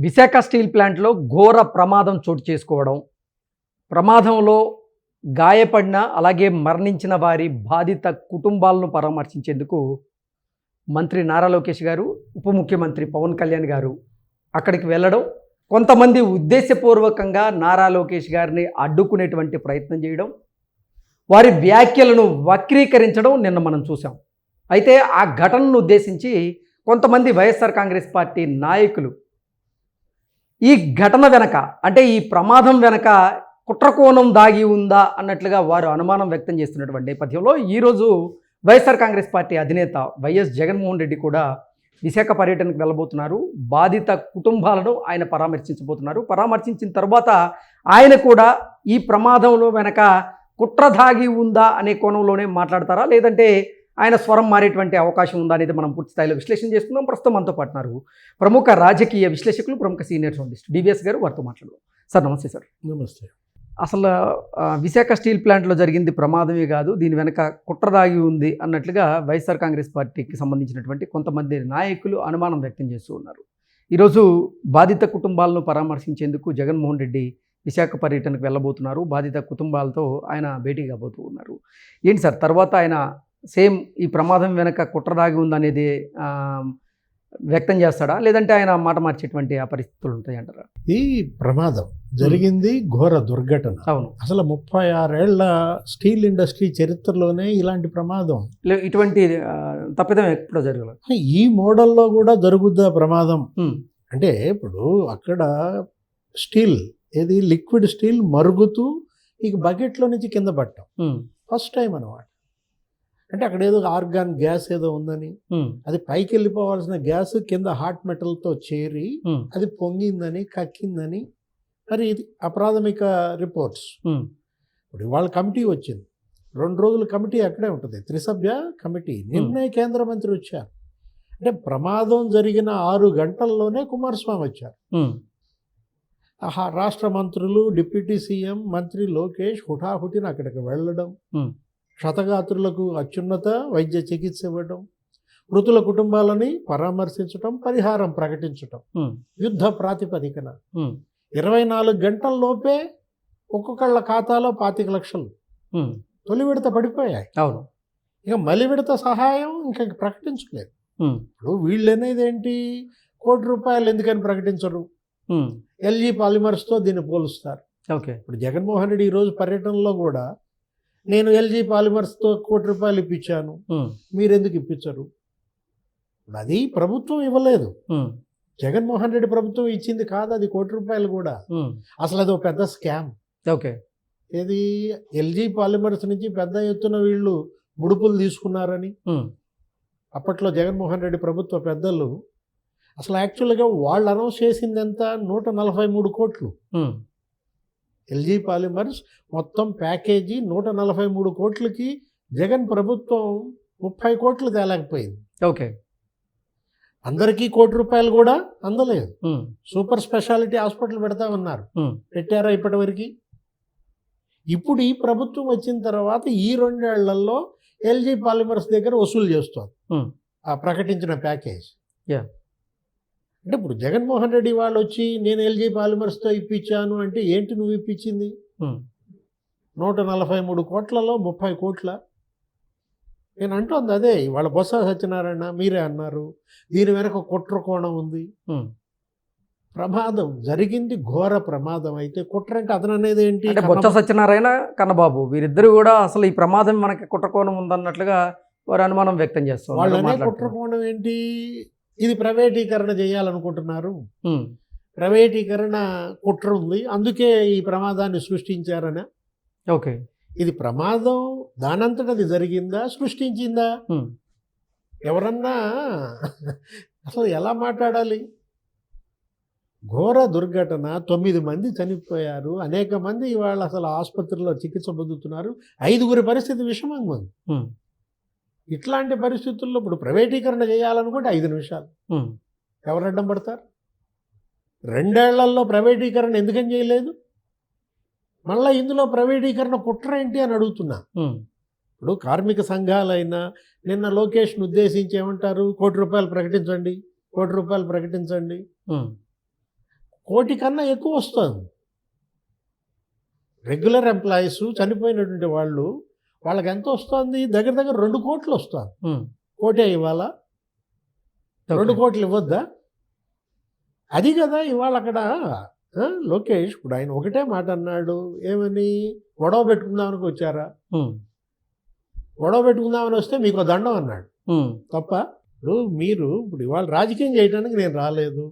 Visakha steel ప్లాంట్లో ఘోర ప్రమాదం చోటు చేసుకోవడం, ప్రమాదంలో గాయపడిన అలాగే మరణించిన వారి బాధిత కుటుంబాలను పరామర్శించేందుకు మంత్రి నారా లోకేష్ గారు, ఉప ముఖ్యమంత్రి పవన్ కళ్యాణ్ గారు అక్కడికి వెళ్ళడం, కొంతమంది ఉద్దేశపూర్వకంగా నారా లోకేష్ గారిని అడ్డుకునేటువంటి ప్రయత్నం చేయడం, వారి వ్యాఖ్యలను వక్రీకరించడం నిన్న మనం చూసాం. అయితే ఆ ఘటనను ఉద్దేశించి కొంతమంది వైఎస్ఆర్ కాంగ్రెస్ పార్టీ నాయకులు ఈ ఘటన వెనక, అంటే ఈ ప్రమాదం వెనక కుట్రకోణం దాగి ఉందా అన్నట్లుగా వారు అనుమానం వ్యక్తం చేస్తున్నటువంటి నేపథ్యంలో ఈరోజు వైఎస్ఆర్ కాంగ్రెస్ పార్టీ అధినేత వైఎస్ జగన్మోహన్ రెడ్డి కూడా విశాఖ పర్యటనకు వెళ్ళబోతున్నారు. బాధిత కుటుంబాలను ఆయన పరామర్శించబోతున్నారు. పరామర్శించిన తర్వాత ఆయన కూడా ఈ ప్రమాదంలో వెనక కుట్ర దాగి ఉందా అనే కోణంలోనే మాట్లాడతారా, లేదంటే ఆయన స్వరం మారేటువంటి అవకాశం ఉందా అనేది మనం పూర్తి స్థాయిలో విశ్లేషణ చేసుకుందాం. ప్రస్తుతం మనతో పాటున్నారు ప్రముఖ రాజకీయ విశ్లేషకులు, ప్రముఖ సీనియర్ జర్నలిస్ట్ డివిఎస్ గారు. వారితో మాట్లాడదాం. సార్ నమస్తే. సార్ నమస్తే. అసలు విశాఖ స్టీల్ ప్లాంట్లో జరిగింది ప్రమాదమే కాదు, దీని వెనక కుట్ర దాగి ఉంది అన్నట్లుగా వైఎస్ఆర్ కాంగ్రెస్ పార్టీకి సంబంధించినటువంటి కొంతమంది నాయకులు అనుమానం వ్యక్తం చేస్తూ ఉన్నారు. ఈరోజు బాధిత కుటుంబాలను పరామర్శించేందుకు జగన్మోహన్ రెడ్డి విశాఖ పర్యటనకు వెళ్ళబోతున్నారు. బాధిత కుటుంబాలతో ఆయన భేటీ కాబోతూ ఉన్నారు. ఏంటి సార్ తర్వాత ఆయన సేమ్ ఈ ప్రమాదం వెనక కుట్ర దాగి ఉందనేది వ్యక్తం చేస్తాడా, లేదంటే ఆయన మాట మార్చేటువంటి ఆ పరిస్థితులు ఉంటాయంటారా? ఈ ప్రమాదం జరిగింది ఘోర దుర్ఘటన. అవును. అసలు 36 ఏళ్ల స్టీల్ ఇండస్ట్రీ చరిత్రలోనే ఇలాంటి ప్రమాదం, ఇటువంటి తప్పిదం ఎప్పుడో జరగలేదు. ఈ మోడల్లో కూడా జరుగుద్దా ప్రమాదం? అంటే ఇప్పుడు అక్కడ స్టీల్, ఏది లిక్విడ్ స్టీల్ మరుగుతూ ఇక బకెట్లో నుంచి కింద పట్టడం ఫస్ట్ టైం అన్నమాట. అంటే అక్కడ ఏదో ఆర్గాన్ గ్యాస్ ఏదో ఉందని, అది పైకి వెళ్ళిపోవాల్సిన గ్యాస్ కింద హాట్ మెటల్తో చేరి అది పొంగిందని, కక్కిందని మరి ఇది అప్రాథమిక రిపోర్ట్స్. ఇప్పుడు ఇవాళ కమిటీ వచ్చింది, 2 రోజుల కమిటీ అక్కడే ఉంటుంది, త్రిసభ్య కమిటీ. నిన్నే కేంద్ర మంత్రి వచ్చారు. అంటే ప్రమాదం జరిగిన 6 గంటల్లోనే కుమారస్వామి వచ్చారు. రాష్ట్ర మంత్రులు, డిప్యూటీ సీఎం, మంత్రి లోకేష్ హుటాహుటిన అక్కడికి వెళ్ళడం, క్షతగాత్రులకు అత్యున్నత వైద్య చికిత్స ఇవ్వడం, మృతుల కుటుంబాలని పరామర్శించడం, పరిహారం ప్రకటించడం యుద్ధ ప్రాతిపదికన. 24 గంటల్లోపే ఒక్కొక్కళ్ళ ఖాతాలో 25 లక్షలు తొలి విడత పడిపోయాయి. అవును. ఇక మలి విడత సహాయం ఇంకా ప్రకటించలేదు. ఇప్పుడు వీళ్ళు అనేది ఏంటి, ₹1 కోటి ఎందుకని ప్రకటించరు? ఎల్జీ పాలిమర్స్తో దీన్ని పోలుస్తారు. ఓకే. ఇప్పుడు జగన్మోహన్ రెడ్డి ఈరోజు పర్యటనలో కూడా నేను ఎల్జీ పాలిమర్స్తో ₹1 కోటి ఇప్పించాను, మీరెందుకు ఇప్పించరు? అది ప్రభుత్వం ఇవ్వలేదు, జగన్మోహన్ రెడ్డి ప్రభుత్వం ఇచ్చింది కాదు అది ₹1 కోటి కూడా. అసలు అది ఒక పెద్ద స్కామ్. ఓకే. ఏది ఎల్జీ పాలిమర్స్ నుంచి పెద్ద ఎత్తున వీళ్ళు ముడుపులు తీసుకున్నారని అప్పట్లో జగన్మోహన్ రెడ్డి ప్రభుత్వ పెద్దలు, అసలు యాక్చువల్గా వాళ్ళు అనౌన్స్ చేసింది ఎంత, 143 కోట్లు. ఎల్జీ పాలిమర్స్ మొత్తం ప్యాకేజీ 143 కోట్లకి జగన్ ప్రభుత్వం 30 కోట్లు తేలేకపోయింది. ఓకే. అందరికీ ₹1 కోటి కూడా అందలేదు. సూపర్ స్పెషాలిటీ హాస్పిటల్ పెడతామన్నారు, పెట్టారా ఇప్పటివరకు? ఇప్పుడు ఈ ప్రభుత్వం వచ్చిన తర్వాత ఈ 2 ఏళ్లలో ఎల్జీ పాలిమర్స్ దగ్గర వసూలు చేస్తుంది ఆ ప్రకటించిన ప్యాకేజ్. అంటే ఇప్పుడు జగన్మోహన్ రెడ్డి వాళ్ళు వచ్చి నేను ఎల్జీ పాలిమర్స్తో ఇప్పించాను అంటే ఏంటి నువ్వు ఇప్పించింది? 143 కోట్లలో 30 కోట్ల. నేను అంటోంది అదే. ఇవాళ బొత్స సత్యనారాయణ మీరే అన్నారు దీని వెనక కుట్ర కోణం ఉంది. ప్రమాదం జరిగింది, ఘోర ప్రమాదం. అయితే కుట్ర అంటే అతను అనేది ఏంటి, బొత్స సత్యనారాయణ, కన్నబాబు వీరిద్దరు కూడా అసలు ఈ ప్రమాదం మనకి కుట్ర కోణం ఉందన్నట్లుగా వారు అనుమానం వ్యక్తం చేస్తారు. వాళ్ళనే కుట్ర కోణం ఏంటి, ఇది ప్రైవేటీకరణ చేయాలనుకుంటున్నారు, ప్రైవేటీకరణ కుట్ర ఉంది, అందుకే ఈ ప్రమాదాన్ని సృష్టించారని. ఓకే. ఇది ప్రమాదం దానంతట అది జరిగిందా, సృష్టించిందా? ఎవరన్నా అసలు ఎలా మాట్లాడాలి? ఘోర దుర్ఘటన, 9 మంది చనిపోయారు, అనేక మంది ఇవాళ అసలు ఆసుపత్రిలో చికిత్స పొందుతున్నారు, 5గురి పరిస్థితి విషమంగా ఉంది. ఇట్లాంటి పరిస్థితుల్లో ఇప్పుడు ప్రైవేటీకరణ చేయాలనుకుంటే 5 నిమిషాలు ఎవరు అడ్డం పడతారు? 2 ఏళ్లలో ప్రైవేటీకరణ ఎందుకని చేయలేదు? మళ్ళీ ఇందులో ప్రైవేటీకరణ కుట్ర ఏంటి అని అడుగుతున్నా. ఇప్పుడు కార్మిక సంఘాలైనా నిన్న లోకేష్ను ఉద్దేశించి ఏమంటారు, ₹1 కోటి ప్రకటించండి, ₹1 కోటి ప్రకటించండి. కోటి కన్నా ఎక్కువ వస్తుంది. రెగ్యులర్ ఎంప్లాయీస్ చనిపోయినటువంటి వాళ్ళు, వాళ్ళకి ఎంత వస్తుంది? దగ్గర దగ్గర 2 కోట్లు వస్తుంది. కోటే ఇవ్వాలా? 2 కోట్లు ఇవ్వద్దా? అది కదా ఇవాళ అక్కడ లోకేష్ ఇప్పుడు ఆయన ఒకటే మాట అన్నాడు. ఏమని? గొడవ పెట్టుకుందామనికి వచ్చారా? గొడవ పెట్టుకుందామని వస్తే మీకు దండం అన్నాడు. తప్ప ఇప్పుడు ఇవాళ రాజకీయం చేయడానికి నేను రాలేదు.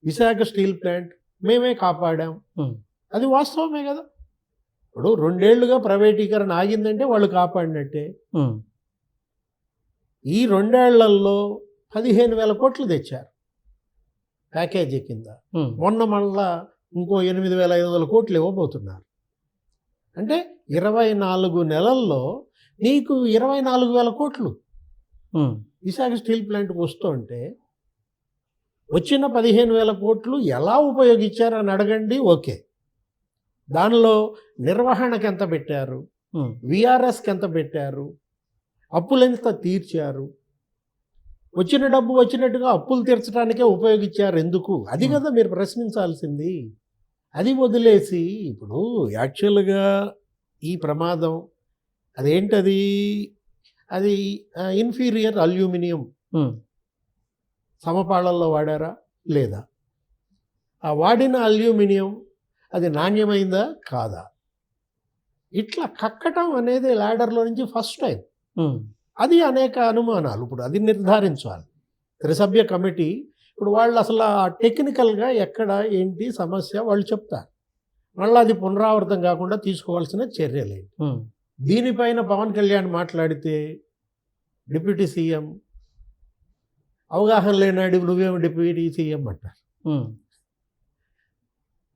విశాఖ స్టీల్ ప్లాంట్ మేమే కాపాడాం, అది వాస్తవమే కదా. ఇప్పుడు 2 ఏళ్లుగా ప్రైవేటీకరణ ఆగిందంటే వాళ్ళు కాపాడినట్టే. ఈ 2 ఏళ్లలో 15,000 కోట్లు తెచ్చారు ప్యాకేజీ కింద. మొన్న మళ్ళా ఇంకో 8,500 కోట్లు ఇవ్వబోతున్నారు. అంటే 24 నెలల్లో నీకు 24,000 కోట్లు విశాఖ స్టీల్ ప్లాంట్కి వస్తుంటే, వచ్చిన 15,000 కోట్లు ఎలా ఉపయోగించారని అడగండి. ఓకే, దానిలో నిర్వహణకి ఎంత పెట్టారు, విఆర్ఎస్కి ఎంత పెట్టారు, అప్పులు ఎంత తీర్చారు, వచ్చిన డబ్బు వచ్చినట్టుగా అప్పులు తీర్చడానికే ఉపయోగించారు ఎందుకు? అది కదా మీరు ప్రశ్నించాల్సింది. అది వదిలేసి ఇప్పుడు యాక్చువల్గా ఈ ప్రమాదం అదేంటది? అది ఇన్ఫీరియర్ అల్యూమినియం సమపాళల్లో వాడారా లేదా? ఆ వాడిన అల్యూమినియం అది నాణ్యమైందా కాదా? ఇట్లా కక్కటం అనేది ల్యాడర్లో నుంచి ఫస్ట్ టైం. అది అనేక అనుమానాలు. ఇప్పుడు అది నిర్ధారించాలి త్రిసభ్య కమిటీ. ఇప్పుడు వాళ్ళు అసలు టెక్నికల్గా ఎక్కడ ఏంటి సమస్య వాళ్ళు చెప్తారు. మళ్ళీ అది పునరావృతం కాకుండా తీసుకోవాల్సిన చర్యలేంటి. దీనిపైన పవన్ కళ్యాణ్ మాట్లాడితే డిప్యూటీ సీఎం అవగాహన లేనాడు, నువ్వేమో డిప్యూటీ సీఎం అంటారు.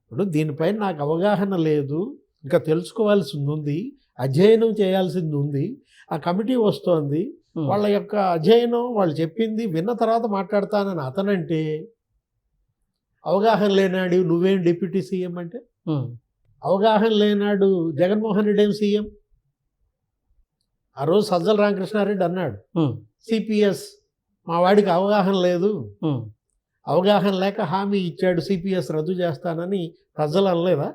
ఇప్పుడు దీనిపైన నాకు అవగాహన లేదు, ఇంకా తెలుసుకోవాల్సింది ఉంది, అధ్యయనం చేయాల్సింది ఉంది. ఆ కమిటీ వస్తోంది, వాళ్ళ యొక్క అధ్యయనం వాళ్ళు చెప్పింది విన్న తర్వాత మాట్లాడతానని అతనంటే, అవగాహన లేనాడు నువ్వేం డిప్యూటీ సీఎం అంటే, అవగాహన లేనాడు జగన్మోహన్ రెడ్డి ఏం సీఎం? ఆ రోజు సజ్జల రామకృష్ణారెడ్డి అన్నాడు, సిపిఎస్ మా వాడికి అవగాహన లేదు, అవగాహన లేక హామీ ఇచ్చాడు సిపిఎస్ రద్దు చేస్తానని సజ్జలు అనలేదా?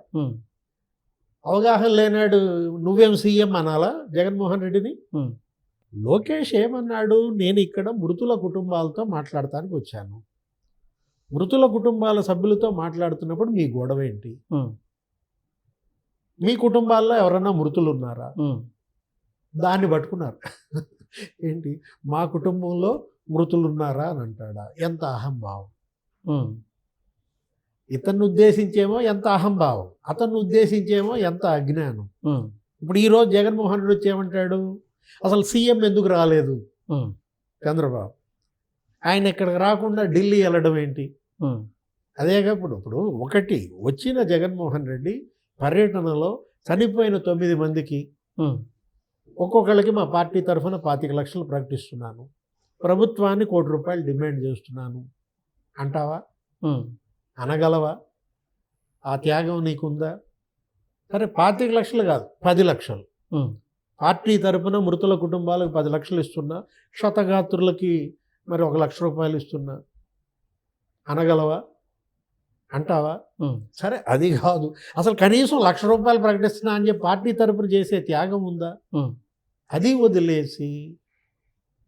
అవగాహన లేనాడు నువ్వేం సీఎం అనాలా జగన్మోహన్ రెడ్డిని? లోకేష్ ఏమన్నాడు? నేను ఇక్కడ మృతుల కుటుంబాలతో మాట్లాడటానికి వచ్చాను. మృతుల కుటుంబాల సభ్యులతో మాట్లాడుతున్నప్పుడు మీ గొడవ ఏంటి? మీ కుటుంబాల్లో ఎవరన్నా మృతులు ఉన్నారా? దాన్ని పట్టుకున్నారు. ఏంటి మా కుటుంబంలో మృతులు ఉన్నారా అని అంటాడా? ఎంత అహంభావం! ఇతన్ని ఉద్దేశించేమో ఎంత అహంభావం, అతన్ని ఉద్దేశించేమో ఎంత అజ్ఞానం. ఇప్పుడు ఈరోజు జగన్మోహన్ రెడ్డి వచ్చి ఏమంటాడు? అసలు సీఎం ఎందుకు రాలేదు చంద్రబాబు? ఆయన ఇక్కడికి రాకుండా ఢిల్లీ వెళ్ళడం ఏంటి? అదేగా ఇప్పుడు ఒకటి వచ్చిన జగన్మోహన్ రెడ్డి పర్యటనలో చనిపోయిన 9 మందికి ఒక్కొక్కళ్ళకి మా పార్టీ తరఫున 25 లక్షలు ప్రకటిస్తున్నాను, ప్రభుత్వాన్ని ₹1 కోటి డిమాండ్ చేస్తున్నాను అంటావా? అనగలవా? ఆ త్యాగం నీకుందా? సరే 25 లక్షలు కాదు 10 లక్షలు పార్టీ తరపున మృతుల కుటుంబాలకు 10 లక్షలు ఇస్తున్నా, క్షతగాత్రులకి మరి ₹1,00,000 ఇస్తున్నా అనగలవా? అంటావా? సరే అది కాదు, అసలు కనీసం ₹1,00,000 ప్రకటిస్తున్నా అని చెప్పి పార్టీ తరపున చేసే త్యాగం ఉందా? అది వదిలేసి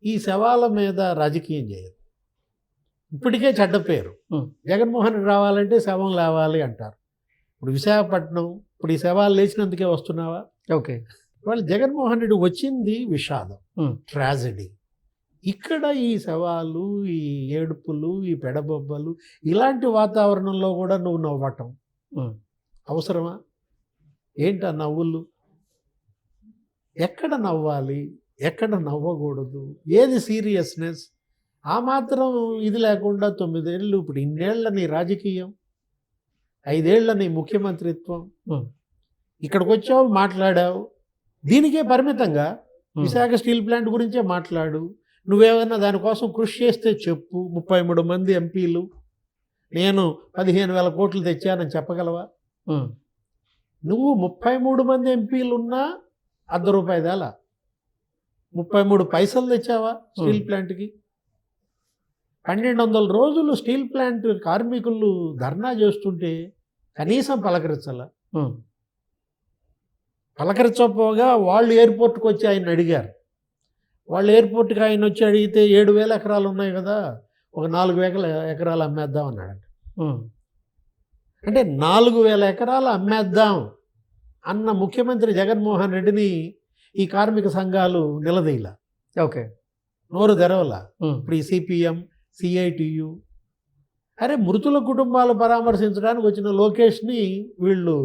ఈ శవాల మీద రాజకీయం చేయదు. ఇప్పటికే చెడ్డ పేరు. జగన్మోహన్ రెడ్డి రావాలంటే శవం లేవాలి అంటారు. ఇప్పుడు విశాఖపట్నం ఇప్పుడు ఈ శవాలు లేచినందుకే వస్తున్నావా? ఓకే, వాళ్ళు జగన్మోహన్ రెడ్డి వచ్చింది విషాదం, ట్రాజడీ. ఇక్కడ ఈ శవాలు, ఈ ఏడుపులు, ఈ పెడబొబ్బలు, ఇలాంటి వాతావరణంలో కూడా నువ్వు నవ్వటం అవసరమా? ఏంటి ఆ నవ్వులు? ఎక్కడ నవ్వాలి, ఎక్కడ నవ్వకూడదు, ఏది సీరియస్నెస్? ఆ మాత్రం ఇది లేకుండా 9 ఏళ్ళు, ఇప్పుడు ఇన్నేళ్ల నీ రాజకీయం, 5 ఏళ్ల నీ ముఖ్యమంత్రిత్వం, ఇక్కడికి వచ్చావు మాట్లాడావు, దీనికే పరిమితంగా విశాఖ స్టీల్ ప్లాంట్ గురించే మాట్లాడు. నువ్వేమన్నా దానికోసం కృషి చేస్తే చెప్పు. 33 మంది ఎంపీలు, నేను 15,000 కోట్లు తెచ్చానని చెప్పగలవా? నువ్వు 33 మంది ఎంపీలు ఉన్నా ₹1 33 పైసలు తెచ్చావా స్టీల్ ప్లాంట్కి? 1200 రోజులు స్టీల్ ప్లాంట్ కార్మికులు ధర్నా చేస్తుంటే కనీసం పలకరించాల. ఉమ్, పలకరించకపోగా వాళ్ళు ఎయిర్పోర్ట్కి వచ్చి ఆయన అడిగారు. వాళ్ళు ఎయిర్పోర్ట్కి ఆయన వచ్చి అడిగితే 7,000 ఎకరాలు ఉన్నాయి కదా, ఒక 4,000 ఎకరాలు అమ్మేద్దాం అన్నాడు. ఉమ్, అంటే 4,000 ఎకరాలు అమ్మేద్దాం అన్న ముఖ్యమంత్రి జగన్మోహన్ రెడ్డిని ఈ కార్మిక సంఘాలు నిలదీయాల, ఓకే. నోరు తెరవల. ఉమ్, ఇప్పుడు ఈ సిపిఎం, సిఐటియు, అరే మృతుల కుటుంబాలు పరామర్శించడానికి వచ్చిన లోకేష్ని వీళ్ళు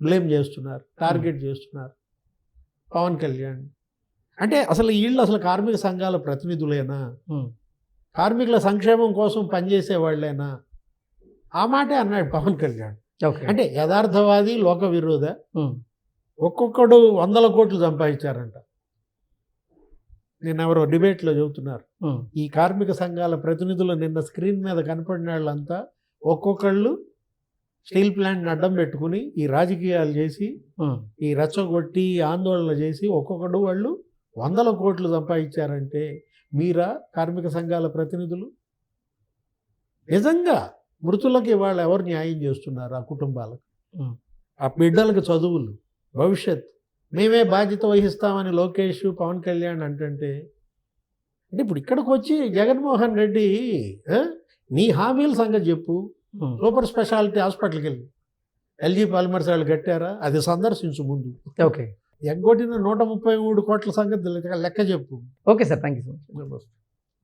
బ్లేమ్ చేస్తున్నారు, టార్గెట్ చేస్తున్నారు. పవన్ కళ్యాణ్ అంటే అసలు వీళ్ళు అసలు కార్మిక సంఘాల ప్రతినిధులేనా, ఉమ్, కార్మికుల సంక్షేమం కోసం పనిచేసే వాళ్ళేనా? ఆ మాటే అన్నాడు పవన్ కళ్యాణ్. ఓకే. అంటే యథార్థవాది, లోక విరోధ. ఉమ్, ఒక్కొక్కడు 100 కోట్లు సంపాదించారంట. నిన్నెవరో డిబేట్లో చెబుతున్నారు. ఉమ్, ఈ కార్మిక సంఘాల ప్రతినిధులు నిన్న స్క్రీన్ మీద కనపడిన వాళ్ళంతా ఒక్కొక్కళ్ళు స్టీల్ ప్లాంట్ని అడ్డం పెట్టుకుని ఈ రాజకీయాలు చేసి, ఉమ్, ఈ రెచ్చగొట్టి, ఈ ఆందోళన చేసి ఒక్కొక్కడు వాళ్ళు 100 కోట్లు సంపాదించారంటే మీరా కార్మిక సంఘాల ప్రతినిధులు? నిజంగా మృతులకి వాళ్ళు ఎవరు న్యాయం చేస్తున్నారు? ఆ కుటుంబాలకు, ఉమ్, ఆ బిడ్డలకు చదువులు, భవిష్యత్ మేమే బాధ్యత వహిస్తామని లోకేష్, పవన్ కళ్యాణ్ అంటే ఇప్పుడు ఇక్కడికి వచ్చి జగన్మోహన్ రెడ్డి నీ హామీల సంగతి చెప్పు. ఉమ్, సూపర్ స్పెషాలిటీ హాస్పిటల్కి వెళ్ళి ఎల్జీ పాలిమర్స్ వాళ్ళు కట్టారా, అది సందర్శించు ముందు. ఓకే. ఎగ్గొట్టిన 133 కోట్ల సంగతి లెక్క చెప్పు. Okay sir, thank you so much. నమస్తే.